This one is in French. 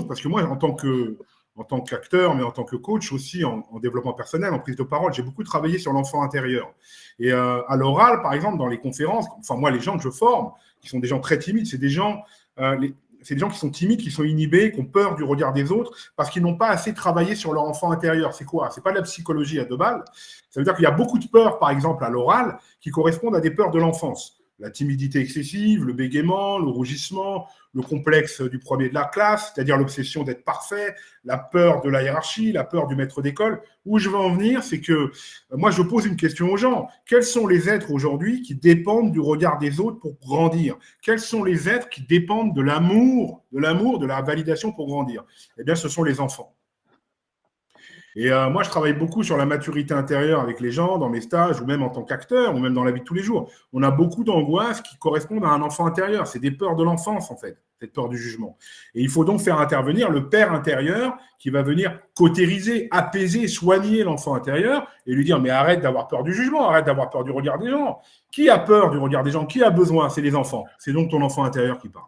parce que moi, en tant qu'acteur, mais en tant que coach aussi, en développement personnel, en prise de parole, j'ai beaucoup travaillé sur l'enfant intérieur. Et à l'oral, par exemple, dans les conférences, enfin moi, les gens que je forme, qui sont des gens très timides, c'est des gens qui sont timides, qui sont inhibés, qui ont peur du regard des autres, parce qu'ils n'ont pas assez travaillé sur leur enfant intérieur. C'est quoi? C'est pas de la psychologie à 2 balles. Ça veut dire qu'il y a beaucoup de peurs, par exemple, à l'oral, qui correspondent à des peurs de l'enfance. La timidité excessive, le bégaiement, le rougissement, le complexe du premier de la classe, c'est-à-dire l'obsession d'être parfait, la peur de la hiérarchie, la peur du maître d'école. Où je veux en venir, c'est que moi, je pose une question aux gens. Quels sont les êtres aujourd'hui qui dépendent du regard des autres pour grandir? Quels sont les êtres qui dépendent de l'amour, de la validation pour grandir? Eh bien, ce sont les enfants. Et moi, je travaille beaucoup sur la maturité intérieure avec les gens dans mes stages, ou même en tant qu'acteur, ou même dans la vie de tous les jours. On a beaucoup d'angoisses qui correspondent à un enfant intérieur. C'est des peurs de l'enfance, en fait, cette peur du jugement. Et il faut donc faire intervenir le père intérieur qui va venir cautériser, apaiser, soigner l'enfant intérieur et lui dire « Mais arrête d'avoir peur du jugement, arrête d'avoir peur du regard des gens. Qui a peur du regard des gens? Qui a besoin? C'est les enfants. C'est donc ton enfant intérieur qui parle. »